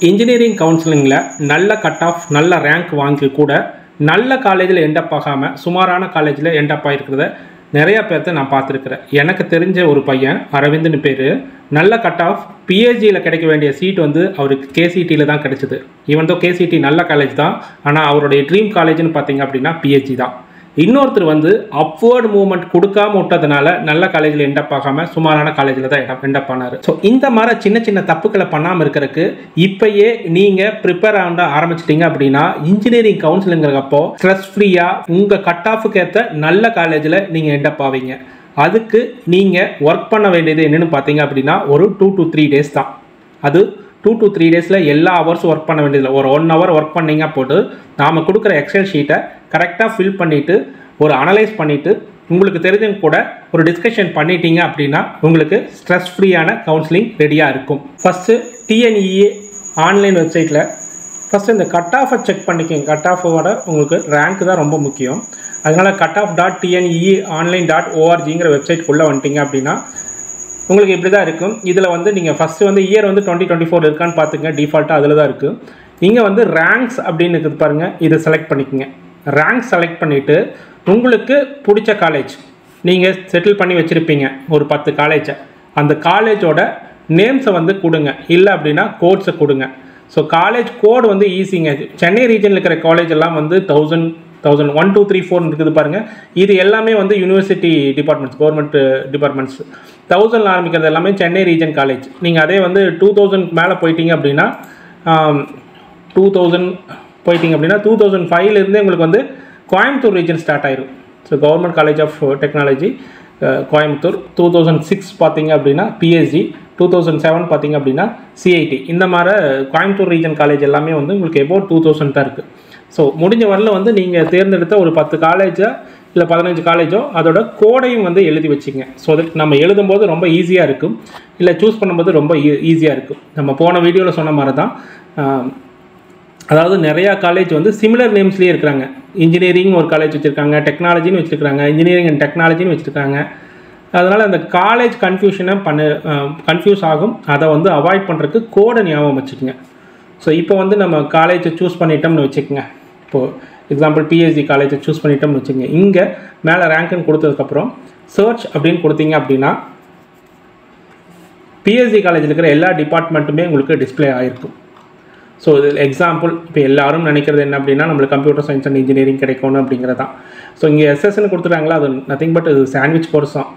Engineering கவுன்சிலிங்கில் நல்ல cut off நல்ல ரேங்க் வாங்கி கூட நல்ல காலேஜில் எண்டப் ஆகாமல் சுமாரான காலேஜில் எண்டப் ஆகிருக்கிறத நிறையா பேர்த்த நான் பார்த்துருக்குறேன். எனக்கு தெரிஞ்ச ஒரு பையன் அரவிந்த்னு பேர், நல்ல கட் ஆஃப் பிஹெச்டியில் கிடைக்க வேண்டிய சீட் வந்து அவருக்கு கேசிடியில் தான் கிடைச்சிது. ஈவன் தோ கேசிடி நல்ல காலேஜ் தான், ஆனால் அவருடைய ட்ரீம் காலேஜ்னு பார்த்தீங்க அப்படின்னா பிஹெச்டி தான். இன்னொருத்தர் வந்து அப்வர்ட் மூவ்மெண்ட் கொடுக்காம விட்டதுனால நல்ல காலேஜில் எண்டப் ஆகாமல் சுமாரான காலேஜில் தான் எண்டப் ஆனார். ஸோ இந்த மாதிரி சின்ன சின்ன தப்புக்களை பண்ணாமல் இருக்கிறதுக்கு இப்போயே நீங்கள் ப்ரிப்பேர் ஆக ஆரம்பிச்சிட்டிங்க அப்படின்னா இன்ஜினியரிங் கவுன்சிலிங்கிறப்போ ஸ்ட்ரெஸ் ஃப்ரீயாக உங்கள் கட் ஆஃபுக்கு ஏற்ற நல்ல காலேஜில் நீங்கள் எண்டப் ஆவீங்க. அதுக்கு நீங்கள் ஒர்க் பண்ண வேண்டியது என்னென்னு பார்த்தீங்க அப்படின்னா ஒரு 2 to 3 days தான். அது 2 to 3 days எல்லா ஹவர்ஸும் ஒர்க் பண்ண வேண்டியதில்லை. ஒரு 1 hour ஒர்க் பண்ணிங்க போட்டு நாம் கொடுக்குற எக்ஸல் ஷீட்டை கரெக்டாக ஃபில் பண்ணிவிட்டு ஒரு அனலைஸ் பண்ணிவிட்டு உங்களுக்கு தெரிஞ்சவங்க கூட ஒரு டிஸ்கஷன் பண்ணிட்டீங்க அப்படின்னா உங்களுக்கு ஸ்ட்ரெஸ் ஃப்ரீயான கவுன்சிலிங் ரெடியாக இருக்கும். ஃபஸ்ட்டு டிஎன்இஏ ஆன்லைன் வெப்சைட்டில் ஃபஸ்ட்டு இந்த கட் ஆஃபை செக் பண்ணிக்கோங்க. கட் ஆஃபோட உங்களுக்கு ரேங்க் தான் ரொம்ப முக்கியம். அதனால் cutoff.tneonline.orgங்கிற வெப்சைட்குள்ளே வந்துட்டிங்க அப்படின்னா உங்களுக்கு இப்படி தான் இருக்கும். இதில் வந்து நீங்கள் ஃபஸ்ட்டு வந்து இயர் வந்து 2024 இருக்கான்னு பார்த்துங்க. டிஃபால்ட்டாக அதில் தான் இருக்குது. நீங்கள் வந்து ரேங்க்ஸ் அப்படின்னு இருக்குது பாருங்கள், இதை செலக்ட் பண்ணிக்கோங்க. ரேங்க் செலக்ட் பண்ணிவிட்டு உங்களுக்கு பிடிச்ச காலேஜ் நீங்கள் செட்டில் பண்ணி வச்சுருப்பீங்க ஒரு 10 காலேஜை, அந்த காலேஜோட நேம்ஸை வந்து கொடுங்க. இல்லை அப்படின்னா கோட்ஸை கொடுங்க. ஸோ காலேஜ் கோடு வந்து ஈஸிங்க. சென்னை ரீஜனில் இருக்கிற காலேஜ் எல்லாம் வந்து 1000, 1, 2, 3, 4 இருக்குது பாருங்கள். இது எல்லாமே வந்து யூனிவர்சிட்டி டிபார்ட்மெண்ட்ஸ், கவர்மெண்ட் டிபார்ட்மெண்ட்ஸ். 1000 ஆரம்பிக்கிறது எல்லாமே சென்னை ரீஜன் காலேஜ். நீங்கள் அதே வந்து 2000 மேலே போயிட்டீங்க அப்படின்னா 2000 போயிட்டீங்க அப்படின்னா 2005லேருந்தே உங்களுக்கு வந்து கோயம்புத்தூர் ரீஜன் ஸ்டார்ட் ஆயிரும். So government college of technology Coimbatore. 2006 பார்த்தீங்க அப்படின்னா பிஹெச்டி, 2007 பார்த்தீங்க அப்படின்னா சிஐடி. இந்த மாதிரி கோயம்புத்தூர் ரீஜன் காலேஜ் எல்லாமே வந்து உங்களுக்கு எபோட் 2000 தான் இருக்குது. ஸோ முடிஞ்ச வரல வந்து நீங்கள் தேர்ந்தெடுத்த ஒரு 10 காலேஜோ இல்லை 15 காலேஜோ அதோட கோடையும் வந்து எழுதி வச்சுங்க. ஸோ தட் நம்ம எழுதும்போது ரொம்ப ஈஸியாக இருக்கும், இல்லை சூஸ் பண்ணும்போது ரொம்ப ஈஸியாக இருக்கும். நம்ம போன வீடியோவில் சொன்ன மாதிரி தான், அதாவது நிறையா காலேஜ் வந்து சிமிலர் நேம்ஸ்லேயே இருக்கிறாங்க. இன்ஜினியரிங் ஒரு காலேஜ் வச்சுருக்காங்க, டெக்னாலஜின்னு வச்சுருக்காங்க, இன்ஜினியரிங் அண்ட் டெக்னாலஜின்னு வச்சுருக்காங்க. அதனால் அந்த காலேஜ் கன்ஃபியூஸ் ஆகும். அதை வந்து அவாய்ட் பண்ணுறதுக்கு கோடை ஞாபகம் வச்சுக்கோங்க. ஸோ இப்போ வந்து நம்ம காலேஜை சூஸ் பண்ணிட்டோம்னு வச்சுக்கோங்க. இப்போது எக்ஸாம்பிள் பிஹெச்டி காலேஜை சூஸ் பண்ணிட்டோம்னு வச்சுக்கோங்க. இங்கே மேலே ரேங்க்குன்னு கொடுத்ததுக்கப்புறம் சர்ச் அப்படின்னு கொடுத்தீங்க அப்படின்னா பிஹெச்டி காலேஜில் இருக்கிற எல்லா டிபார்ட்மெண்ட்டுமே உங்களுக்கு டிஸ்பிளே ஆகிருக்கும். ஸோ இது எக்ஸாம்பிள் இப்போ எல்லாரும் நினைக்கிறது என்ன அப்படின்னா நம்மளுக்கு கம்ப்யூட்டர் சயின்ஸ் அண்ட் இன்ஜினியரிங் கிடைக்கணும் அப்படிங்கிறது தான். ஸோ இங்கே எஸ்எஸ்ன்னு கொடுத்துட்டாங்களா, அது நத்திங் பட் இது சாண்ட்விச் கோர்ஸ் தான்.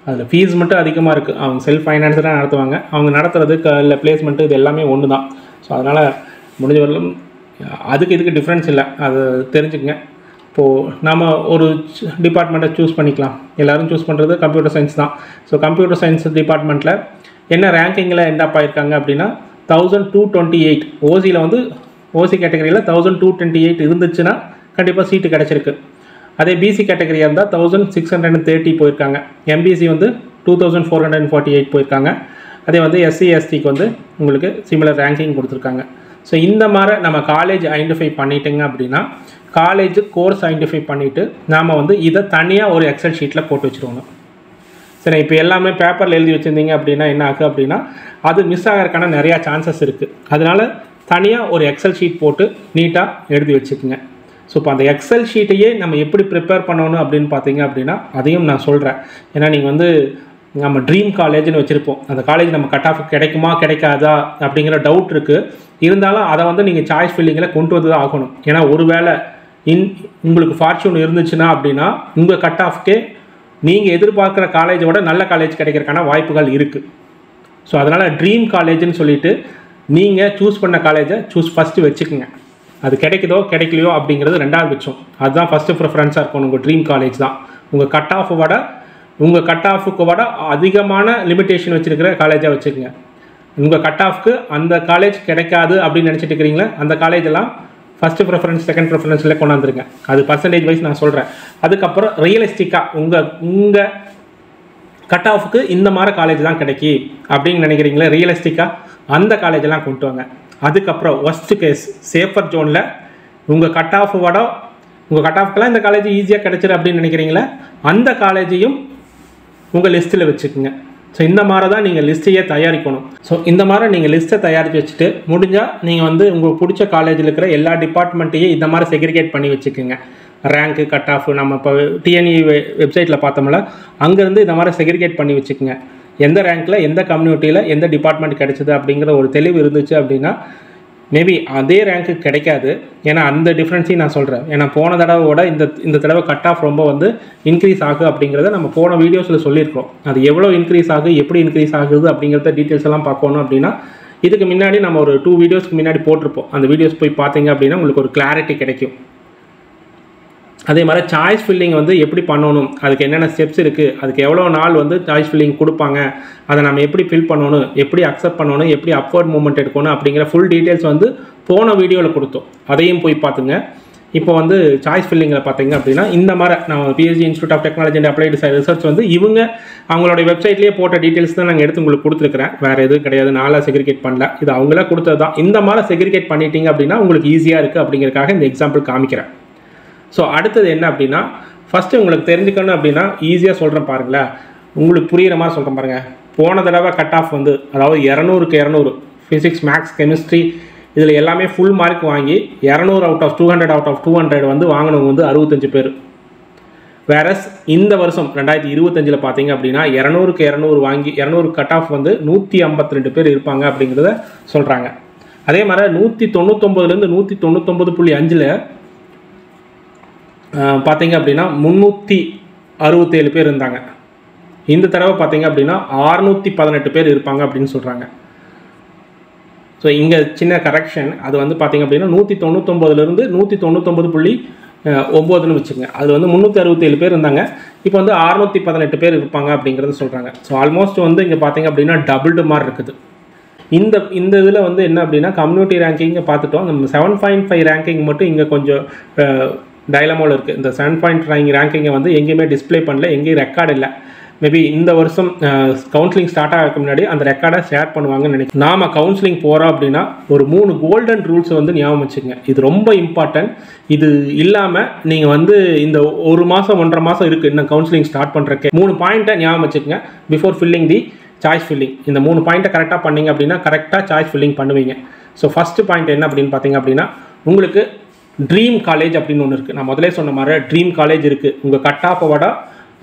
அதில் ஃபீஸ் மட்டும் அதிகமாக இருக்குது. அவங்க செல்ஃப் ஃபைனான்ஸாக நடத்துவாங்க. அவங்க நடத்துறது இல்லை பிளேஸ்மெண்ட்டு இது எல்லாமே ஒன்று தான். ஸோ அதனால் முடிஞ்ச வரலும் அதுக்கு இதுக்கு டிஃப்ரென்ஸ் இல்லை, அது தெரிஞ்சுக்கங்க. இப்போது நம்ம ஒரு டிபார்ட்மெண்ட்டை சூஸ் பண்ணிக்கலாம். எல்லோரும் சூஸ் பண்ணுறது கம்ப்யூட்டர் சயின்ஸ் தான். ஸோ கம்ப்யூட்டர் சயின்ஸ் டிபார்ட்மெண்ட்டில் என்ன ரேங்கிங்கில் எண்டப் ஆகிருக்காங்க அப்படின்னா 1228. ஓசியில் வந்து ஓசி கேட்டகரியில் 1228 இருந்துச்சுன்னா கண்டிப்பாக சீட்டு கிடச்சிருக்கு. அதே பிசி கேட்டகரியாக இருந்தால் 1630 போயிருக்காங்க. எம்பிசி வந்து 2448 போயிருக்காங்க. அதே வந்து எஸ்சி எஸ்டிக்கு வந்து உங்களுக்கு சிமிலர் ரேங்கிங் கொடுத்துருக்காங்க. ஸோ இந்த மாதிரி நம்ம காலேஜ் ஐடென்டிஃபை பண்ணிட்டோங்க அப்படின்னா காலேஜ் கோர்ஸ் ஐடென்டிஃபை பண்ணிவிட்டு நாம் வந்து இதை தனியாக ஒரு எக்ஸல் ஷீட்டில் போட்டு வச்சுருவோங்க. சரி, இப்போ எல்லாமே பேப்பரில் எழுதி வச்சுருந்தீங்க அப்படின்னா என்ன ஆகுது அப்படின்னா அது மிஸ் ஆகிறதுக்கான நிறையா சான்சஸ் இருக்குது. அதனால் தனியாக ஒரு எக்ஸல் ஷீட் போட்டு நீட்டாக எழுதி வச்சுக்கோங்க. ஸோ இப்போ அந்த எக்ஸல் ஷீட்டையே நம்ம எப்படி ப்ரிப்பேர் பண்ணணும் அப்படின்னு பார்த்தீங்க அப்படின்னா அதையும் நான் சொல்கிறேன். ஏன்னா நீங்கள் வந்து நம்ம ட்ரீம் காலேஜ்னு வச்சுருப்போம். அந்த காலேஜ் நம்ம கட் ஆஃப் கிடைக்குமா கிடைக்காதா அப்படிங்கிற டவுட் இருக்குது. இருந்தாலும் அதை வந்து நீங்கள் சாய்ஸ் ஃபில்லிங்கில் கொண்டு வந்து தான் ஆகணும். ஏன்னா ஒரு வேளை உங்களுக்கு ஃபார்ச்சூன் இருந்துச்சுன்னா அப்படின்னா உங்கள் கட் ஆஃப்கே நீங்கள் எதிர்பார்க்குற காலேஜோட நல்ல காலேஜ் கிடைக்கிறதுக்கான வாய்ப்புகள் இருக்குது. ஸோ அதனால் ட்ரீம் காலேஜ்னு சொல்லிவிட்டு நீங்கள் சூஸ் பண்ண காலேஜை ஃபஸ்ட்டு வச்சுக்கோங்க. அது கிடைக்குதோ கிடைக்கலையோ அப்படிங்கிறது ரெண்டாவது பட்சம். அதுதான் ஃபஸ்ட்டு ப்ரிஃபரன்ஸாக இருக்கணும். உங்கள் ட்ரீம் காலேஜ் தான். உங்கள் கட் ஆஃபுக்கு விட அதிகமான லிமிட்டேஷன் வச்சுருக்கிற காலேஜாக வச்சுக்கோங்க. உங்கள் கட் ஆஃப்க்கு அந்த காலேஜ் கிடைக்காது அப்படின்னு நினச்சிட்டு இருக்கிறீங்களா, அந்த காலேஜெல்லாம் ஃபஸ்ட்டு ப்ரிஃபரன்ஸ் செகண்ட் ப்ரிஃபரன்ஸில் கொண்டாந்துருங்க. அது பர்சன்டேஜ் வைஸ் நான் சொல்கிறேன். அதுக்கப்புறம் ரியலிஸ்டிக்காக உங்கள் கட் ஆஃபுக்கு இந்த மாதிரி காலேஜ் தான் கிடைக்கி அப்படின்னு நினைக்கிறீங்களா, ரியலிஸ்டிக்காக அந்த காலேஜெல்லாம் கொண்டு வாங்க. அதுக்கப்புறம் ஒஸ்ட் கேஸ் சேஃபர் ஜோனில் உங்கள் கட் ஆஃப்க்கெல்லாம் இந்த காலேஜ் ஈஸியாக கிடைச்சிரு அப்படின்னு நினைக்கிறீங்களா, அந்த காலேஜையும் உங்கள் லிஸ்ட்டில் வச்சுக்கோங்க. ஸோ இந்த மாதிரி தான் நீங்கள் லிஸ்ட்டையே தயாரிக்கணும். ஸோ இந்த மாதிரி நீங்கள் லிஸ்ட்டை தயாரித்து வச்சுட்டு முடிஞ்சால் நீங்கள் வந்து உங்களுக்கு பிடிச்ச காலேஜில் இருக்கிற எல்லா டிபார்ட்மெண்ட்டையும் இந்த மாதிரி செக்ரிகேட் பண்ணி வச்சுக்கோங்க. ரேங்க்கு, கட் ஆஃப், நம்ம இப்போ டிஎன்இ வெப்சைட்டில் பார்த்தோம்ல, அங்கேருந்து இந்த மாதிரி செக்ரிகேட் பண்ணி வச்சுக்கோங்க. எந்த ரேங்க்கில், எந்த கம்யூனிட்டியில், எந்த டிபார்ட்மெண்ட் கிடைச்சிது அப்படிங்கிற ஒரு தெளிவு இருந்துச்சு அப்படின்னா மேபி அதே ரேங்க்கு கிடைக்காது. ஏன்னா அந்த டிஃப்ரென்ஸையும் நான் சொல்கிறேன். ஏன்னா போன தடவையோட இந்த தடவை கட் ஆஃப் ரொம்ப வந்து இன்க்ரீஸ் ஆகும் அப்படிங்கிறத நம்ம போன வீடியோஸில் சொல்லியிருக்கோம். அது எவ்வளோ இன்க்ரீஸ் ஆகுது, எப்படி இன்க்ரீஸ் ஆகுது அப்படிங்கிறத டீட்டெயில்ஸ் எல்லாம் பார்க்கணும் அப்படின்னா இதுக்கு முன்னாடி நம்ம ஒரு 2 வீடியோஸ்க்கு முன்னாடி போட்டிருப்போம். அந்த வீடியோஸ் போய் பார்த்தீங்க அப்படின்னா உங்களுக்கு ஒரு கிளாரிட்டி கிடைக்கும். அதே மாதிரி சாய்ஸ் ஃபில்லிங் வந்து எப்படி பண்ணணும், அதுக்கு என்னென்ன ஸ்டெப்ஸ் இருக்குது, அதுக்கு எவ்வளோ நாள் வந்து சாய்ஸ் ஃபில்லிங் கொடுப்பாங்க, அதை நம்ம எப்படி ஃபில் பண்ணணும், எப்படி அக்செப்ட் பண்ணணும், எப்படி அப்வர்ட் மூவ்மெண்ட் எடுக்கணும் அப்படிங்கிற ஃபுல் டீட்டெயில்ஸ் வந்து போன வீடியோவில் கொடுத்தோம். அதையும் போய் பார்த்துங்க. இப்போ வந்து சாய்ஸ் ஃபில்லிங்கில் பார்த்தீங்க அப்படின்னா இந்த மாதிரி நான் PSG institute of technology and applied research வந்து இவங்க அவங்களோட வெப்சைட்லேயே போட்ட டீட்டெயில்ஸ் தான் நாங்கள் எடுத்து உங்களுக்கு கொடுத்துருக்குறேன். வேறு எதுவும் கிடையாது, நாளாக செக்ரிகேட் பண்ணல, இது அவங்களே கொடுத்தது தான். இந்த மாதிரி செக்ரிகேட் பண்ணிட்டீங்க அப்படின்னா உங்களுக்கு ஈஸியாக இருக்குது அப்படிங்கிறதுக்காக இந்த எக்ஸாம்பிள் காமிக்கிறேன். ஸோ அடுத்தது என்ன அப்படின்னா, ஃபஸ்ட்டு உங்களுக்கு தெரிஞ்சுக்கணும் அப்படின்னா ஈஸியாக சொல்கிறேன் பாருங்களேன், உங்களுக்கு புரிகிற மாதிரி சொல்கிறேன் பாருங்கள். போன தடவை கட் ஆஃப் வந்து அதாவது 200க்கு 200 ஃபிசிக்ஸ், மேக்ஸ், கெமிஸ்ட்ரி இதில் எல்லாமே ஃபுல் மார்க் வாங்கி 200 அவுட் ஆஃப் 200 அவுட் ஆஃப் 200 வந்து வாங்கினவங்க வந்து 65 பேர். வேறஸ் இந்த வருஷம் 2025 பார்த்தீங்க அப்படின்னா 200க்கு 200 வாங்கி 200 கட் ஆஃப் வந்து 152 பேர் இருப்பாங்க அப்படிங்கிறத சொல்கிறாங்க. அதே மாதிரி 199லேருந்து 199.5 பார்த்தீங்க அப்படின்னா 367 பேர் இருந்தாங்க. இந்த தடவை பார்த்தீங்க அப்படின்னா 618 பேர் இருப்பாங்க அப்படின்னு சொல்கிறாங்க. ஸோ இங்கே சின்ன கரெக்ஷன், அது வந்து பார்த்தீங்க அப்படின்னா 199லேருந்து 199.9ன்னு வச்சுக்கோங்க. அது வந்து 367 பேர் இருந்தாங்க, இப்போ வந்து 618 பேர் இருப்பாங்க அப்படிங்கிறத சொல்கிறாங்க. ஸோ ஆல்மோஸ்ட் வந்து இங்கே பார்த்தீங்க அப்படின்னா டபுள்டு மாதிரி இருக்குது. இந்த இதில் வந்து என்ன அப்படின்னா கம்யூனிட்டி ரேங்கிங்கை பார்த்துட்டோம். நம்ம 7.5 ரேங்கிங் மட்டும் இங்கே கொஞ்சம் டைலமோவில் இருக்குது. இந்த 7.5 ரேங்கிங்கை வந்து எங்கேயுமே டிஸ்பிளே பண்ணல, எங்கேயும் ரெக்கார்டு இல்லை. மேபி இந்த வருஷம் கவுன்சிலிங் ஸ்டார்ட் ஆகிறதுக்கு முன்னாடி அந்த ரெக்கார்டை ஷேர் பண்ணுவாங்கன்னு நினைக்கிறேன். நாம் கவுன்சிலிங் போகிறோம் அப்படின்னா ஒரு 3 கோல்டன் ரூல்ஸ் வந்து ஞாபகம் வச்சுக்கோங்க. இது ரொம்ப இம்பார்ட்டன்ட். இது இல்லாமல் நீங்கள் வந்து இந்த 1 மாதம் 1.5 மாதம் இருக்குது இன்னும் கவுன்சிலிங் ஸ்டார்ட் பண்ணுறக்கு 3 பாயிண்ட்டை ஞாபகம் வச்சுக்கோங்க. Before filling the choice filling இந்த 3 பாயிண்ட்டை கரெக்டாக பண்ணிங்க அப்படின்னா கரெக்டாக சாய்ஸ் ஃபில்லிங் பண்ணுவீங்க. ஸோ ஃபஸ்ட்டு பாயிண்ட் என்ன அப்படின்னு பார்த்தீங்க அப்படின்னா, உங்களுக்கு ட்ரீம் காலேஜ் அப்படின்னு ஒன்று இருக்குது. நான் முதலே சொன்ன மாதிரி ட்ரீம் காலேஜ் இருக்குது. உங்கள் கட் ஆஃபை விட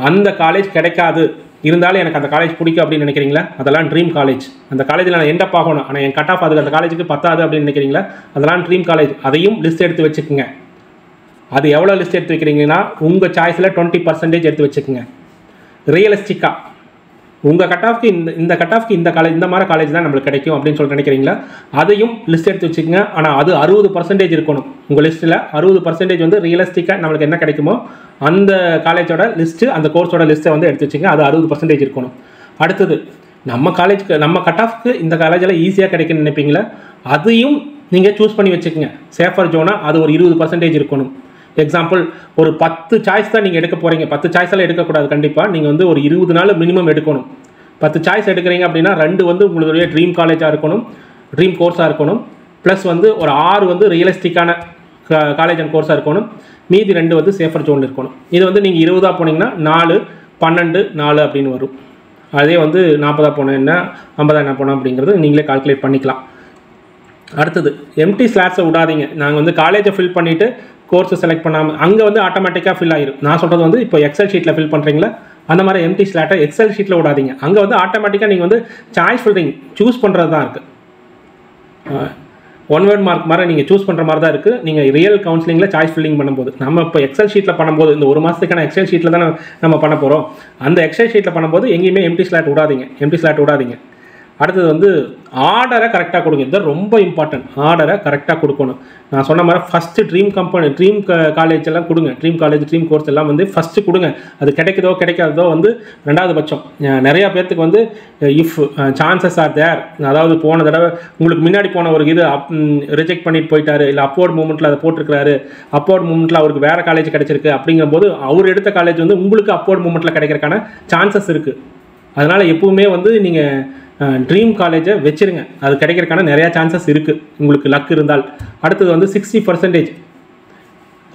அந்த காலேஜ் கிடைக்காது, இருந்தாலும் எனக்கு அந்த காலேஜ் பிடிக்கும் அப்படின்னு நினைக்கிறீங்களா, அதெல்லாம் ட்ரீம் காலேஜ். அந்த காலேஜில் நான் எண்டப் ஆகணும், ஆனால் என் கட் ஆஃப் அதுக்கு அந்த காலேஜுக்கு பத்தாது அப்படின்னு நினைக்கிறீங்களா, அதெல்லாம் ட்ரீம் காலேஜ். அதையும் லிஸ்ட் எடுத்து வச்சுக்கோங்க. அது எவ்வளோ லிஸ்ட் எடுத்து வைக்கிறீங்கன்னா உங்கள் சாய்ஸில் 20% எடுத்து வச்சுக்கோங்க. ரியலிஸ்டிக்காக உங்கள் கட் ஆஃப்க்கு இந்த கட் ஆஃப்க்கு இந்த காலேஜ், இந்த மாதிரி காலேஜ் தான் நம்மளுக்கு கிடைக்கும் அப்படின்னு சொல்லிட்டு நினைக்கிறீங்களா, அதையும் லிஸ்ட் எடுத்து வச்சுக்கோங்க. ஆனால் அது 60% இருக்கணும். உங்கள் லிஸ்ட்டில் 60% வந்து ரியலிஸ்டிக்காக நம்மளுக்கு என்ன கிடைக்குமோ அந்த காலேஜோட லிஸ்ட்டு, அந்த கோர்ஸோட லிஸ்ட்டை வந்து எடுத்து வச்சுங்க. அது 60% இருக்கணும். அடுத்தது நம்ம காலேஜுக்கு, நம்ம கட் ஆஃப்க்கு இந்த காலேஜில் ஈஸியாக கிடைக்குன்னு நினைப்பீங்களா, அதையும் நீங்கள் சூஸ் பண்ணி வச்சுக்கோங்க. சேஃபர் ஜோனாக அது ஒரு 20% இருக்கணும். எக்ஸாம்பிள், ஒரு 10 சாய்ஸ் தான் நீங்கள் எடுக்க போகிறீங்க. 10 சாய்ஸெல்லாம் எடுக்கக்கூடாது. கண்டிப்பாக நீங்கள் வந்து ஒரு 20 நாள் மினிமம் எடுக்கணும். 10 சாய்ஸ் எடுக்கிறீங்க அப்படின்னா 2 வந்து உங்களுடைய ட்ரீம் காலேஜாக இருக்கணும், ட்ரீம் கோர்ஸாக இருக்கணும். ப்ளஸ் வந்து ஒரு 6 வந்து ரியலிஸ்டிக்கான காலேஜ் அண்ட் கோர்ஸாக இருக்கணும். மீதி 2 வந்து சேஃபர் ஜோன் இருக்கணும். இது வந்து நீங்கள் 20 போனீங்கன்னா 4, 12, 4 அப்படின்னு வரும். அதே வந்து 40 போனேன்னா 50 என்ன போனோம் அப்படிங்கிறது நீங்களே கால்குலேட் பண்ணிக்கலாம். அடுத்தது எம்டி ஸ்லாட்ஸை விடாதீங்க. நாங்கள் வந்து காலேஜை ஃபில் பண்ணிவிட்டு கோர்ஸை செலக்ட் பண்ணாமல் அங்கே வந்து ஆட்டோமேட்டிக்காக ஃபில் ஆகிடும். நான் சொல்கிறது வந்து இப்போ எக்ஸல் ஷீட்டில் ஃபில் பண்ணுறீங்களா, அந்த மாதிரி எம்டி ஸ்லாட்டை எக்ஸல் ஷீட்டில் விடாதீங்க. அங்கே வந்து ஆட்டோமேட்டிக்காக நீங்கள் வந்து சாய்ஸ் ஃபில்லிங் சூஸ் பண்ணுறது தான் இருக்குது. 1 வேர்ட் மார்க் மாதிரி நீங்கள் சூஸ் பண்ணுற மாதிரி தான் இருக்குது. நீங்கள் ரியல் கவுன்சிலிங்கில் சாய்ஸ் ஃபில்லிங் பண்ணும்போது, நம்ம இப்போ எக்ஸல் ஷீட்டில் பண்ணும்போது இந்த 1 மாதத்துக்கான எக்ஸல் ஷீட்டில் தான் நம்ம பண்ண போகிறோம். அந்த எக்ஸல் ஷீட்டில் பண்ணும்போது எங்கேயுமே எம்டி ஸ்லாட் விடாதீங்க. அடுத்தது வந்து ஆர்டரை கரெக்டாக கொடுங்க. இது ரொம்ப இம்பார்ட்டன்ட். ஆர்டரை கரெக்டாக கொடுக்கணும். நான் சொன்ன மாதிரி ஃபஸ்ட்டு ட்ரீம் காலேஜ் எல்லாம் கொடுங்க. ட்ரீம் காலேஜ், ட்ரீம் கோர்ஸ் எல்லாம் வந்து ஃபஸ்ட்டு கொடுங்க. அது கிடைக்காததோ வந்து 2வது பட்சம். நிறையா பேர்த்துக்கு வந்து இஃப் சான்சஸ் ஆர் தேர், அதாவது போன தடவை உங்களுக்கு முன்னாடி போன ஒரு இது ரிஜெக்ட் பண்ணிட்டு போயிட்டாரு, இல்லை அப்போர்ட் மூமெண்ட்டில் அதை போட்டிருக்கிறாரு, அப்போர்ட் மூமெண்ட்டில் அவருக்கு வேறு காலேஜ் கிடைச்சிருக்கு அப்படிங்கும்போது அவர் எடுத்த காலேஜ் வந்து உங்களுக்கு அப்போர்ட் மூமெண்ட்டில் கிடைக்கிறதுக்கான சான்சஸ் இருக்குது. அதனால் எப்பவுமே வந்து நீங்கள் ட்ரீம் காலேஜை வச்சுருங்க. அது கிடைக்கிறதுக்கான நிறையா சான்சஸ் இருக்குது உங்களுக்கு லக் இருந்தால். அடுத்தது வந்து 60%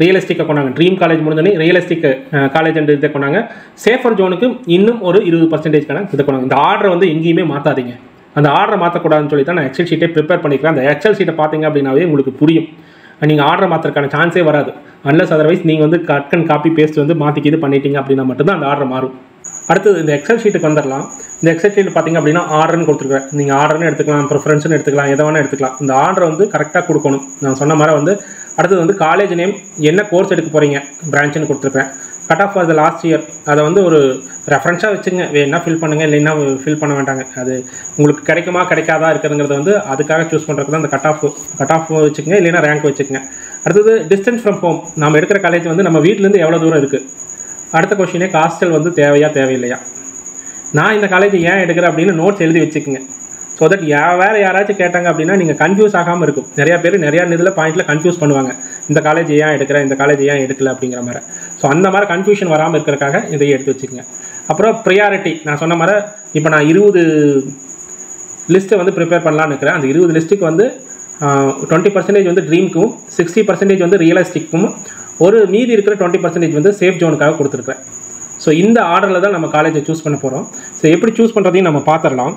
ரியலிஸ்டிக்காக கொண்டாங்க. ட்ரீம் காலேஜ் முடிஞ்சோடனே ரியலிஸ்டிக் காலேஜ் அண்ட் இதை கொண்டாங்க. சேஃபர் ஜோனுக்கு இன்னும் ஒரு 20% இதை கொண்டாங்க. இந்த ஆர்டரை வந்து எங்கேயுமே மாற்றாதீங்க. அந்த ஆர்டரை மாற்றக்கூடாதுன்னு சொல்லி தான் நான் எக்ஸல் ஷீட்டை ப்ரிப்பேர் பண்ணிக்கிறேன். அந்த எக்ஸல் ஷீட்டை பார்த்தீங்க அப்படின்னாவே உங்களுக்கு புரியும். நீங்கள் ஆர்டரை மாற்றுறதுக்கான சான்ஸே வராது. அன்லஸ் அதர்வைஸ் நீங்கள் வந்து கட் அண்ட் காப்பி பேஸ்ட் வந்து மாற்றிக்கிது பண்ணிட்டீங்க அப்படின்னா மட்டும்தான் அந்த ஆர்டர் மாறும். அடுத்தது இந்த எக்ஸல் ஷீட்டுக்கு வந்துடலாம். இந்த எக்ஸல் ஷீட் பார்த்தீங்க அப்படின்னா ஆர்டர்னு கொடுத்துருக்கேன். நீங்கள் ஆர்டர்னு எடுத்துக்கலாம், ப்ரிஃபரன்ஸ்னு எடுத்துக்கலாம், எதை வேணால் எடுத்துக்கலாம். இந்த ஆர்டர் வந்து கரெக்டாக கொடுக்கணும். நான் சொன்ன மாதிரி வந்து அடுத்தது வந்து காலேஜ் நேம், என்ன கோர்ஸ் எடுக்க போகிறீங்க, பிரான்ச்சுன்னு கொடுத்துருப்பேன். Cut off for the last year அதை வந்து ஒரு ரெஃபரன்ஸாக வச்சுங்க. வேணா ஃபில் பண்ணுங்கள், இல்லைன்னா ஃபில் பண்ண வேண்டாங்க. அது உங்களுக்கு கிடைக்குமா கிடைக்காதா இருக்கிறதுங்கிறது வந்து அதுக்காக சூஸ் பண்ணுறதுக்கு தான் அந்த கட் ஆஃப் வச்சுக்கோங்க, இல்லைன்னா ரேங்க் வச்சுக்கோங்க. அடுத்தது டிஸ்டன்ஸ் ஃப்ரம் ஹோம், நம்ம எடுக்கிற காலேஜ் வந்து நம்ம வீட்டிலேருந்து எவ்வளோ தூரம் இருக்குது. அடுத்த கொஸ்டினே ஹாஸ்டல் வந்து தேவையா தேவையில்லையா. நான் இந்த காலேஜ் ஏன் எடுக்கிறேன் அப்படின்னு நோட்ஸ் எழுதி வச்சுக்கோங்க. ஸோ தட் வேறு யாராச்சும் கேட்டாங்க அப்படின்னா நீங்கள் கன்ஃபியூஸ் ஆகாமல் இருக்கும். நிறையா பேர் நிறையா இதில் பாயிண்டில் கன்ஃபியூஸ் பண்ணுவாங்க. இந்த காலேஜ் ஏன் எடுக்கிறேன், இந்த காலேஜ் ஏன் எடுக்கல அப்படிங்கிற மாதிரி. ஸோ அந்த மாதிரி கன்ஃபியூஷன் வராமல் இருக்கிறதுக்காக இதை எடுத்து வச்சுக்கோங்க. அப்புறம் ப்ரியாரிட்டி, நான் சொன்ன மாதிரி இப்போ நான் 20 லிஸ்ட்டை வந்து ப்ரிப்பேர் பண்ணலான்னு இருக்கிறேன். அந்த 20 லிஸ்ட்டுக்கு வந்து 20% வந்து ட்ரீம்க்கும், 60% வந்து ரியலிஸ்டிக்கும், ஒரு மீதி இருக்கிற 20% வந்து சேஃப் ஜோனுக்காக கொடுத்துருக்குறேன். ஸோ இந்த ஆர்டரில் தான் நம்ம காலேஜை சூஸ் பண்ண போகிறோம். ஸோ எப்படி சூஸ் பண்ணுறதையும் நம்ம பார்த்துடலாம்.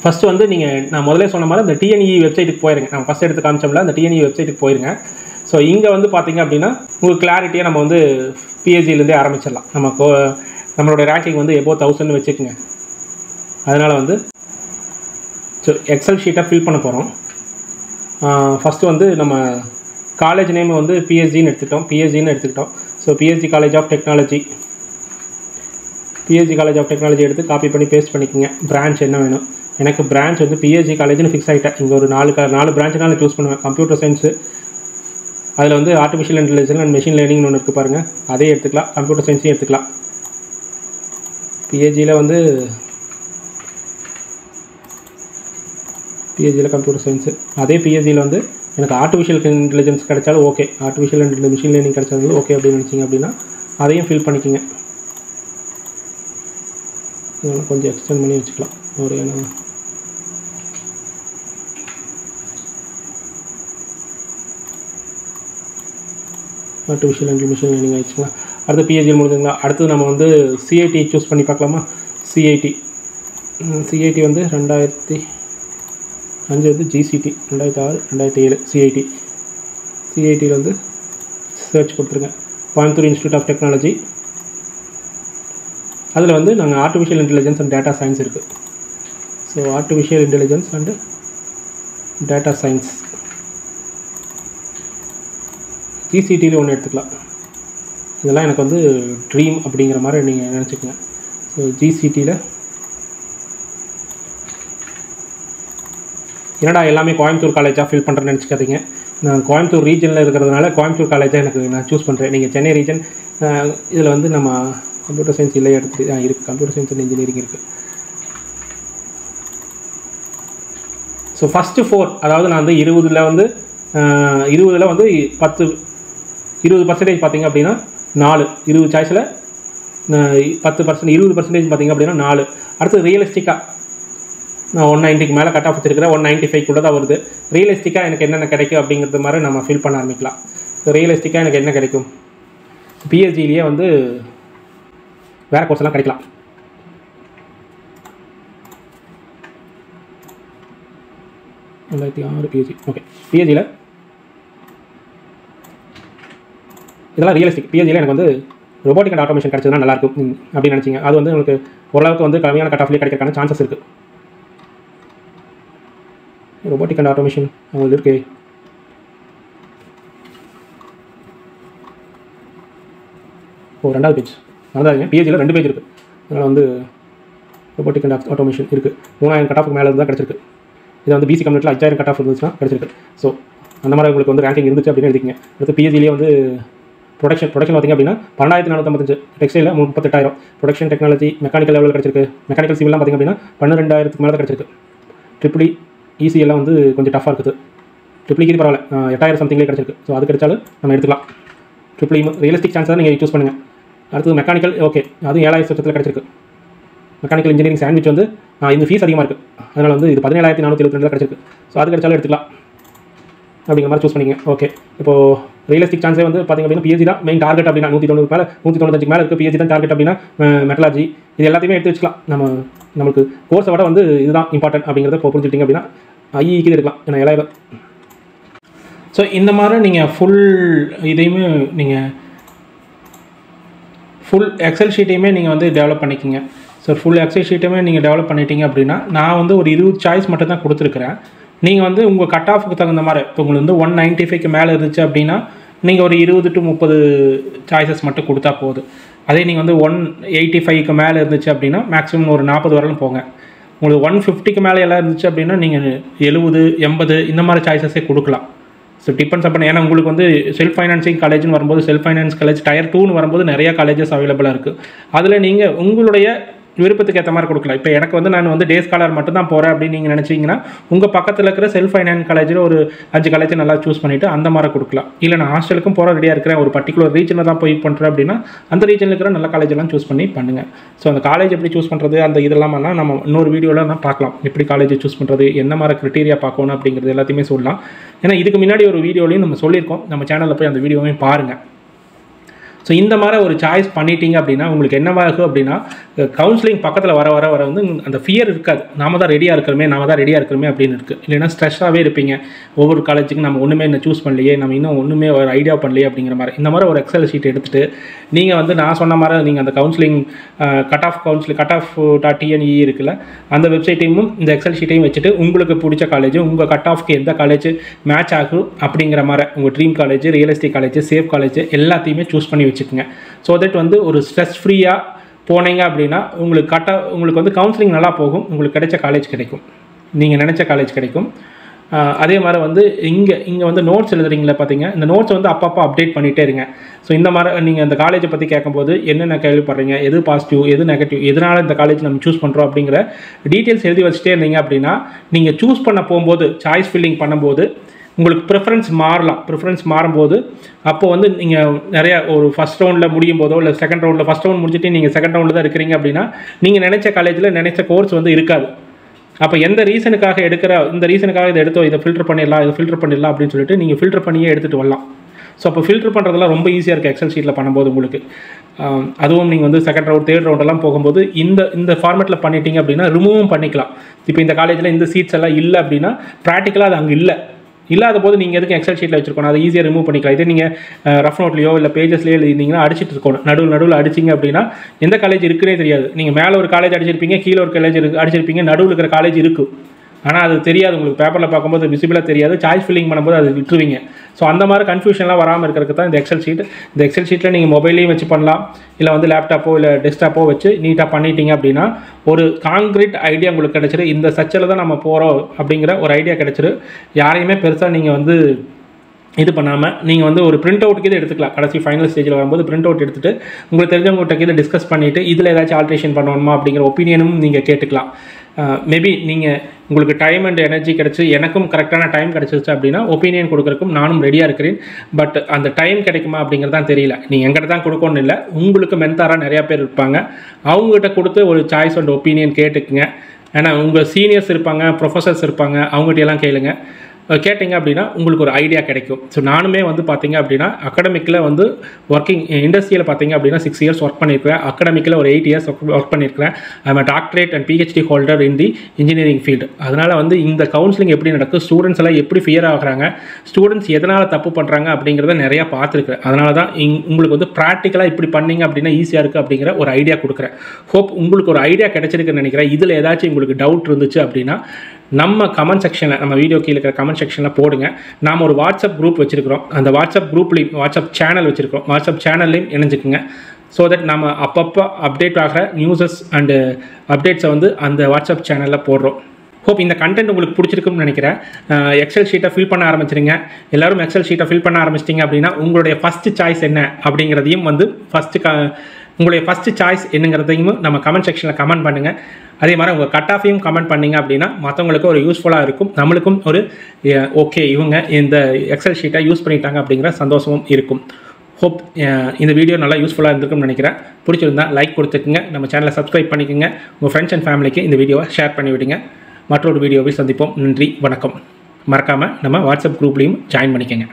ஃபஸ்ட்டு வந்து நான் முதலே சொன்ன மாதிரி அந்த டிஎன்இ வெப்சைட்டுக்கு போயிருங்க. நம்ம ஃபஸ்ட் எடுத்து காமிச்சோம்ல அந்த டிஎன்இ வெப்சைட்டுக்கு போயிருங்க. ஸோ இங்கே வந்து பார்த்திங்க அப்படின்னா உங்களுக்கு கிளாரிட்டியாக நம்ம வந்து பிஹெச்டிலேருந்தே ஆரம்பிச்சிடலாம். நம்மளோட ரேங்கிங் வந்து எபோவ் 1000 வச்சுக்கோங்க. அதனால் வந்து ஸோ எக்ஸல் ஷீட்டை ஃபில் பண்ண போகிறோம். ஃபஸ்ட்டு வந்து நம்ம காலேஜ் நேம் வந்து பிஹெச்டின்னு எடுத்துக்கிட்டோம். So PHD college of technology எடுத்து காப்பி பண்ணி பேஸ்ட் பண்ணிக்கோங்க. பிரான்ச் என்ன வேணும், எனக்கு பிரான்ச் வந்து பிஹெச்டி காலேஜ்னு ஃபிக்ஸ் ஆகிட்டேன். இங்கே ஒரு 4 பிரான்ச்சுனால சூஸ் பண்ணுவேன். கம்ப்யூட்டர் சயின்ஸு, அதில் வந்து ஆர்டிஃபிஷியல் இன்டெலிஜென்ஸ் அண்ட் மெஷின் லேர்னிங்னு ஒன்று இருக்குது பாருங்கள், அதே எடுத்துக்கலாம். கம்ப்யூட்டர் சயின்ஸையும் எடுத்துக்கலாம். பிஹெச்சியில் கம்ப்யூட்டர் சயின்ஸு, அதே பிஹெச்சியில் வந்து எனக்கு ஆர்டிஃபிஷியல் இன்டெலிஜென்ஸ் கிடைச்சாலும் okay, artificial and machine learning கிடைச்சாலும் ஓகே அப்படின்னு நினச்சிங்க அப்படின்னா அதையும் ஃபில் பண்ணிக்கோங்க. கொஞ்சம் எக்ஸ்டெண்ட் பண்ணி வச்சுக்கலாம். ஒரு ஆர்டிஃபிஷியல் அண்ட் மிஷின் லேர்னிங் ஆகிடுச்சுங்களா. அடுத்து பிஹெச்டி முடிஞ்சுங்களா. அடுத்து நம்ம வந்து சிஐடி சூஸ் பண்ணி பார்க்கலாமா. சிஐடி வந்து 2005 வந்து ஜிசிடி, 2006 2007 சிஐடியில் வந்து சர்ச் கொடுத்துருங்க. கோயம்புத்தூர் இன்ஸ்டியூட் ஆஃப் டெக்னாலஜி, அதில் வந்து நாங்கள் artificial intelligence and data science இருக்குது. So artificial intelligence and data science ஜிசிடியில் ஒன்று எடுத்துக்கலாம். இதெல்லாம் எனக்கு வந்து ட்ரீம் அப்படிங்கிற மாதிரி நீங்கள் நினச்சிக்கங்க. ஸோ ஜிசிடியில் என்னடா எல்லாமே கோயம்புத்தூர் காலேஜாக ஃபில் பண்ணுறேன்னு நினச்சிக்காதீங்க. நான் கோயம்புத்தூர் ரீஜனில் இருக்கிறதுனால கோயம்புத்தூர் காலேஜாக நான் சூஸ் பண்ணுறேன். நீங்கள் சென்னை ரீஜன் இதில் வந்து நம்ம கம்ப்யூட்டர் சயின்ஸ் இல்லை எடுத்து இருக்குது. கம்ப்யூட்டர் சயின்ஸ் அண்ட் இன்ஜினியரிங் இருக்குது. ஸோ ஃபஸ்ட்டு 4, அதாவது நான் வந்து 20 வந்து 20% பார்த்திங்க அப்படின்னா 4, 20 சாய்ஸில் 10%, 20% பார்த்திங்க அப்படின்னா 4. அடுத்து ரியலிஸ்டிக்காக நான் 190க்கு மேலே கட் ஆஃப் வச்சுருக்கிறேன். 195 தான் வருது. ரியலிஸ்டிக்காக எனக்கு என்னென்ன கிடைக்கும் அப்படிங்கிறது மாதிரி நம்ம ஃபில் பண்ண ஆரம்பிக்கலாம். ஸோ ரியலிஸ்டிக்காக எனக்கு என்ன கிடைக்கும், பிஹெச்டிலேயே வந்து வேறு கோர்ஸ்லாம் கிடைக்கலாம். PhD okay. பிஹெச்சியில் இதெல்லாம் ரியலிஸ்டிக். பிஹெச்சியில் எனக்கு வந்து ரோபோட்டிக் அண்ட் ஆட்டோமேஷன் கிடச்சதுனா நல்லாயிருக்கும் அப்படின்னு நினச்சிங்க. அது வந்து உங்களுக்கு ஓரளவுக்கு வந்து கம்மியான கட் ஆஃப்லேயே கிடைக்கிறதுக்கான சான்சஸ் இருக்குது. ரோபோட்டிக் அண்ட் ஆட்டோமேஷன் உங்களுக்கு இருக்கு. ரெண்டாவது பேஜ் மறந்தாதீங்க. பிஹெச்சியில் 2 பேஜ் இருக்குது. அதனால் வந்து ரோபோட்டிக் அண்ட் ஆட்டோமேஷன் இருக்குது. 3000 கட் ஆஃப்க்கு மேலே இருந்தால் கிடச்சிருக்கு. இதை வந்து பிசி கம்ப்யூட்டரில் 5000 கட் ஆஃப் இருந்துச்சுன்னா கிடச்சிருக்கு. ஸோ அந்த மாதிரி உங்களுக்கு வந்து ரேங்கிங் இருந்துச்சு அப்படின்னு எடுத்துக்கங்க. அடுத்து பிஹெச்சிலேயே வந்து ப்ரொடக்ஷன் பார்த்திங்க அப்படின்னா 12455, டெக்ஸ்டைலில் 38000, ப்ரொடக்ஷன் டெக்னாலஜி மெக்கானிக்கல் லெவலில் கிடச்சிருக்கு. மெக்கானிக்கல் சிவில்லாம் பார்த்திங்க அப்படின்னா 12000க்கு மேலே தான் கிடச்சிருக்கு. ட்ரிபிள் ஈஸி எல்லாம் வந்து கொஞ்சம் டஃப்பாக இருக்குது. ட்ரிபிள் பரவாயில்ல, 8000 சம்திங்லேயே கிடச்சிருக்கு. ஸோ அது கிடைச்சாலும் நம்ம எடுத்துக்கலாம். ட்ரிபிள் ரியலிஸ்டிக் சான்ஸ் தான் நீங்கள் சூஸ் பண்ணுங்கள். அடுத்தது மெக்கானிக்கல் ஓகே, அதுவும் 7000 கிடச்சிருக்கு. மெக்கானிக்கல் இன்ஜினியரிங் சாண்ட்விச் வந்து இந்த ஃபீஸ் அதிகமாக இருக்குது. அதனால் வந்து இது 17472 கிடச்சிருக்கு. ஸோ அது கிடைச்சாலும் எடுத்துக்கலாம். அப்படிங்கிற மாதிரி சூஸ் பண்ணிக்கங்க. ஓகே, இப்போது ரியலிஸ்டிக் சான்ஸே வந்து பார்த்திங்க அப்படின்னா பிஹெச்டி தான் மெயின் டார்கெட் அப்படின்னா 190 மேலே 195 மேலே இருக்குது பிஹெச்டி தான் டார்கெட் அப்படின்னா மெட்டலாஜி இது எல்லாத்தையுமே எடுத்து வச்சுக்கலாம். நமக்கு கோர்ஸை விட வந்து இதுதான் இம்பார்ட்டன்ட் அப்படிங்கிறத இப்போ புரிஞ்சுக்கிட்டிங்க அப்படின்னா ஐஇக்கு இருக்கலாம். ஏன்னா 7000. ஸோ இந்த மாதிரி நீங்கள் இதையுமே நீங்கள் ஃபுல் எக்ஸல் ஷீட்டையுமே நீங்கள் வந்து டெவலப் பண்ணிக்கிங்க. ஸோ ஃபுல் எக்ஸல் ஷீட்டையுமே நீங்கள் டெவலப் பண்ணிட்டீங்க அப்படின்னா நான் வந்து ஒரு 20 சாய்ஸ் மட்டும் தான் கொடுத்துருக்குறேன். நீங்கள் வந்து உங்கள் கட் ஆஃபுக்கு தகுந்த மாதிரி இப்போ உங்களுக்கு வந்து 195க்கு மேலே இருந்துச்சு அப்படின்னா நீங்கள் ஒரு 20 to 30 சாய்ஸஸ் மட்டும் கொடுத்தா போதும். அதே நீங்கள் வந்து 185க்கு மேலே இருந்துச்சு அப்படின்னா மேக்ஸிமம் ஒரு 40 வரலும் போங்க. உங்களுக்கு 150க்கு மேலே எல்லாம் இருந்துச்சு அப்படின்னா நீங்கள் 70, 80 இந்த மாதிரி சாய்ஸஸே கொடுக்கலாம். ஸோ டிபெண்ட்ஸ் அப்போ ஏன்னா உங்களுக்கு வந்து செல்ஃப் ஃபைனான்சிங் காலேஜ்னு வரும்போது செல்ஃப் ஃபைனான்ஸ் காலேஜ் Tier 2ன்னு வரும்போது நிறையா காலேஜஸ் அவைலபிளாக இருக்குது. அதில் நீங்கள் உங்களுடைய விருப்பத்துக்கு ஏற்ற மாதிரி கொடுக்கலாம். இப்போ எனக்கு வந்து நான் வந்து டே ஸ்காலர் மட்டும் தான் போகிறேன் அப்படின்னு நீங்கள் நினச்சிங்கன்னா உங்கள் பக்கத்தில் இருக்கிற செல்ஃப் ஃபைனான்ஸ் காலேஜில் ஒரு 5 காலேஜ் நல்லா சூஸ் பண்ணிவிட்டு அந்த மாதிரி கொடுக்கலாம். இல்லை நான் ஹாஸ்டலுக்கும் போகிற ரெடியாக இருக்கிறேன், ஒரு பர்டிகுலர் ரீஜனில் தான் போய் பண்ணுறேன் அப்படின்னா அந்த ரீஜனில் இருக்கிற நல்ல காலேஜெல்லாம் சூஸ் பண்ணி பண்ணுங்கள். ஸோ அந்த காலேஜ் எப்படி சூஸ் பண்ணுறது அந்த இதெல்லாம் நம்ம இன்னொரு வீடியோவில் நான் பார்க்கலாம். எப்படி காலேஜ் சூஸ் பண்ணுறது, என்ன மாதிரி க்ரைட்டீரியா பார்க்கணும் அப்படிங்கிறது எல்லாத்தையுமே சொல்லலாம். ஏன்னா இதுக்கு முன்னாடி ஒரு வீடியோலையும் நம்ம சொல்லியிருக்கோம். நம்ம சேனலில் போய் அந்த வீடியோவையும் பாருங்கள். ஸோ இந்த மாதிரி ஒரு சாய்ஸ் பண்ணிட்டீங்க அப்படின்னா உங்களுக்கு என்னவாகும் அப்படின்னா கவுன்சிலிங் பக்கத்தில் வர வர வர வந்து அந்த ஃபியர் இருக்காது. நாம தான் ரெடியாக இருக்கிறோமே அப்படின்னு இருக்குது. இல்லைன்னா ஸ்ட்ரெஸ்ஸாகவே இருப்பீங்க. ஒவ்வொரு காலேஜுக்கு நம்ம ஒன்றுமே இன்னும் சூஸ் பண்ணலையே, நம்ம இன்னும் ஒன்றுமே ஒரு ஐடியா பண்ணலையே அப்படிங்கிற மாதிரி. இந்த மாதிரி ஒரு எக்ஸல் ஷீட் எடுத்துகிட்டு நீங்கள் வந்து நான் சொன்ன மாதிரி நீங்கள் அந்த கவுன்சிலிங் கட் ஆஃப் .tne இருக்குல்ல அந்த வெப்சைட்டையும் இந்த எக்ஸல் ஷீட்டையும் வச்சுட்டு உங்களுக்கு பிடிச்ச காலேஜ் உங்கள் கட் ஆஃப்க்கு எந்த காலேஜ் மேட்ச் ஆகும் அப்படிங்கிற மாதிரி உங்கள் dream college, realistic college, safe college எல்லாத்தையுமே சூஸ் பண்ணி வச்சுக்கோங்க. ஸோ தட் வந்து ஒரு ஸ்ட்ரெஸ் ஃப்ரீயாக போனீங்க அப்படின்னா உங்களுக்கு வந்து கவுன்சிலிங் நல்லா போகும். உங்களுக்கு கிடைச்ச காலேஜ் கிடைக்கும், நீங்கள் நினச்ச காலேஜ் கிடைக்கும். அதே மாதிரி வந்து இங்கே வந்து நோட்ஸ் எழுதுறீங்களா பார்த்தீங்க, இந்த நோட்ஸ் வந்து அப்பப்போ அப்டேட் பண்ணிகிட்டே இருங்க. ஸோ இந்த மாதிரி நீங்கள் அந்த காலேஜை பற்றி கேட்கும்போது என்னென்ன கேள்விப்படுறீங்க, எது பாசிட்டிவ் எது நெகட்டிவ், எதனால் இந்த காலேஜ் நம்ம சூஸ் பண்ணுறோம் அப்படிங்கிற டீட்டெயில்ஸ் எழுதி வச்சுட்டே இருந்தீங்க அப்படின்னா நீங்கள் சூஸ் பண்ண போகும்போது சாய்ஸ் ஃபில்லிங் பண்ணும்போது உங்களுக்கு ப்ரிஃபரன்ஸ் மாறலாம். ப்ரிஃபரன்ஸ் மாறும்போது அப்போ வந்து நீங்கள் நிறையா ஒரு ஃபஸ்ட் ரவுண்டில் முடியும் போதோ இல்லை செகண்ட் ரவுண்டில் ஃபஸ்ட் ரவுண்ட் முடிச்சுட்டு நீங்கள் செகண்ட் ரவுண்டில் தான் இருக்கிறீங்க அப்படின்னா நீங்கள் நினச்ச காலேஜில் நினச்ச கோர்ஸ் வந்து இருக்காது. அப்போ எந்த ரீசனுக்காக இந்த ரீசனுக்காக இதை எடுத்தோம், இதை ஃபில்டர் பண்ணிடலாம் அப்படின்னு சொல்லிட்டு நீங்கள் ஃபில்டர் பண்ணியே எடுத்துகிட்டு வரலாம். ஸோ அப்போ ஃபில்டர் பண்ணுறதுலாம் ரொம்ப ஈஸியாக இருக்குது எக்ஸல் ஷீட்டில் பண்ணும்போது உங்களுக்கு. அதுவும் நீங்கள் வந்து செகண்ட் ரவுண்ட் தேர்ட் ரவுண்டெல்லாம் போகும்போது இந்த ஃபார்மேட்டில் பண்ணிட்டீங்க அப்படின்னா ரிமூவும் பண்ணிக்கலாம். இப்போ இந்த காலேஜில் இந்த சீட்ஸ் எல்லாம் இல்லை அப்படின்னா ப்ராக்டிக்கலாக அது அங்கே இல்லாத போது நீங்கள் எதுக்கு எக்ஸல் ஷீட்டில் வச்சுருக்கணும், அதை ஈஸியாக ரிமூவ் பண்ணிக்கலாம். இதே நீங்கள் ரஃப் நோட்லையோ இல்லை பேஜஸ்லேயோ எழுதிங்கன்னா அடிச்சிட்டு இருக்கணும். நடுவில் அடிச்சிங்க அப்படின்னா எந்த காலேஜ் இருக்குன்னே தெரியாது. நீங்கள் மேலே ஒரு காலேஜ் அடிச்சிருப்பீங்க, கீழே ஒரு காலேஜ் அடிச்சிருப்பீங்க, நடுவில் இருக்கிற காலேஜ் இருக்குது, ஆனால் அது தெரியாது உங்களுக்கு. பேப்பரில் பார்க்கும்போது விசிபிளாக தெரியாது, சாய்ஸ் ஃபில்லிங் பண்ணும்போது அது விட்டுருவீங்க. ஸோ அந்த மாதிரி கன்ஃபியூஷன்லாம் வராமல் இருக்கிறதுக்கு தான் இந்த எக்ஸல் ஷீட். இந்த எக்ஸல் ஷீட்டில் நீங்கள் மொபைலையும் வச்சு பண்ணலாம், இல்லை வந்து லேப்டாப்போ இல்லை டெஸ்க்டாப்போ வச்சு நீட்டாக பண்ணிட்டீங்க அப்படின்னா ஒரு கான்க்ரீட் ஐடியா உங்களுக்கு கிடச்சிரு. இந்த சர்ச்சில் தான் நம்ம போகிறோம் அப்படிங்கிற ஒரு ஐடியா கிடச்சிரு. யாரையுமே பெருசாக நீங்கள் வந்து இது பண்ணாமல் நீங்கள் வந்து ஒரு பிரிண்ட் அவுட்டுக்கு இதை எடுத்துக்கலாம். கடைசி ஃபைனல் ஸ்டேஜில் வரும்போது பிரிண்ட் அவுட் எடுத்துகிட்டு உங்களுக்கு தெரிஞ்சவங்ககிட்ட இதை டிஸ்கஸ் பண்ணிவிட்டு இதில் ஏதாச்சும் ஆல்ட்ரேஷன் பண்ணணுமா அப்படிங்கிற ஒப்பீனியனும் நீங்கள் கேட்டுக்கலாம். மேபி உங்களுக்கு டைம் அண்ட் எனர்ஜி கிடச்சி எனக்கும் கரெக்டான டைம் கிடச்சிருச்சு அப்படின்னா ஒப்பீனியன் கொடுக்குறக்கும் நானும் ரெடியாக இருக்கிறேன். பட் அந்த டைம் கிடைக்குமா அப்படிங்கிறது தான் தெரியல. நீங்கள் எங்கிட்ட தான் கொடுக்கணும்னு இல்லை, உங்களுக்கு மென்டாராக நிறையா பேர் இருப்பாங்க, அவங்ககிட்ட கொடுத்து ஒரு சாய்ஸ் அண்ட் ஒப்பீனியன் கேட்டுக்குங்க. ஏன்னா உங்கள் சீனியர்ஸ் இருப்பாங்க, ப்ரொஃபஸர்ஸ் இருப்பாங்க, அவங்ககிட்ட எல்லாம் கேளுங்க. கேட்டிங்க அப்படின்னா உங்களுக்கு ஒரு ஐடியா கிடைக்கும். ஸோ நானுமே வந்து பார்த்தீங்க அப்படின்னா அகடமிக்கில் வந்து ஒர்க்கிங் இண்டஸ்ட்ரியில் பார்த்தீங்க அப்படின்னா 6 இயர்ஸ் ஒர்க் பண்ணியிருக்கிறேன். அகடமிக்கில் ஒரு 8 இயர்ஸ் ஒர்க் பண்ணியிருக்கிறேன். I'm doctorate and PhD holder in the engineering field. அதனால் வந்து இந்த கவுன்சிலிங் எப்படி நடக்கும், ஸ்டூடெண்ட்ஸ் எல்லாம் எப்படி ஃபியர் ஆகுறாங்க, ஸ்டூடெண்ட்ஸ் எதனால் தப்பு பண்ணுறாங்க அப்படிங்கிறத நிறையா பார்த்துருக்கேன். அதனால தான் உங்களுக்கு வந்து ப்ராக்டிக்கலாக இப்படி பண்ணிங்க அப்படின்னா ஈஸியாக இருக்குது அப்படிங்கிற ஒரு ஐடியா கொடுக்குறேன். ஹோப் உங்களுக்கு ஒரு ஐடியா கிடைச்சிருக்குன்னு நினைக்கிறேன். இதில் ஏதாச்சும் உங்களுக்கு டவுட் இருந்துச்சு அப்படின்னா நம்ம கமெண்ட் செக்ஷனில், நம்ம வீடியோ கீழே இருக்கிற கமெண்ட் செக்ஷனில் போடுங்க. நாம் ஒரு வாட்ஸ்அப் குரூப் வச்சுருக்கிறோம், அந்த வாட்ஸ்அப் குரூப்லேயும் வாட்ஸ்அப் சேனல் வச்சுருக்கோம், வாட்ஸ்அப் சேனல்லையும் இணைஞ்சிக்குங்க. ஸோ தட் நம்ம அப்பப்போ அப்டேட் ஆகிற நியூஸஸ் அண்டு அப்டேட்ஸை வந்து அந்த வாட்ஸ்அப் சேனலில் போடுறோம். ஹோப் இந்த கண்டென்ட் உங்களுக்கு பிடிச்சிருக்குன்னு நினைக்கிறேன். எக்ஸல் ஷீட்டை ஃபில் பண்ண ஆரம்பிச்சிருங்க. எல்லோரும் எக்ஸல் ஷீட்டை ஃபில் பண்ண ஆரம்பிச்சிட்டிங்க அப்படின்னா உங்களுடைய ஃபஸ்ட்டு சாய்ஸ் என்ன அப்படிங்கிறதையும் வந்து உங்களுடைய ஃபஸ்ட்டு சாய்ஸ் என்னங்கிறதையும் நம்ம கமெண்ட் செக்ஷனில் கமெண்ட் பண்ணுங்கள். அதே மாதிரி உங்கள் கட் ஆஃபையும் கமெண்ட் பண்ணிங்க அப்படின்னா மற்றவங்களுக்கு ஒரு யூஸ்ஃபுல்லாக இருக்கும், நம்மளுக்கும் ஒரு ஓகே இவங்க இந்த எக்ஸல் ஷீட்டை யூஸ் பண்ணிட்டாங்க அப்படிங்கிற சந்தோஷமும் இருக்கும். ஹோப் இந்த வீடியோ நல்லா யூஸ்ஃபுல்லாக இருந்திருக்கும்னு நினைக்கிறேன். பிடிச்சிருந்தா லைக் கொடுத்துக்குங்க, நம்ம சேனலை சப்ஸ்கிரைப் பண்ணிக்கோங்க, உங்கள் ஃப்ரெண்ட்ஸ் அண்ட் ஃபேமிலிக்கு இந்த வீடியோவை ஷேர் பண்ணிவிடுங்க. மற்றொரு வீடியோவை சந்திப்போம். நன்றி, வணக்கம். மறக்காமல் நம்ம வாட்ஸ்அப் குரூப்லேயும் ஜாயின் பண்ணிக்கோங்க.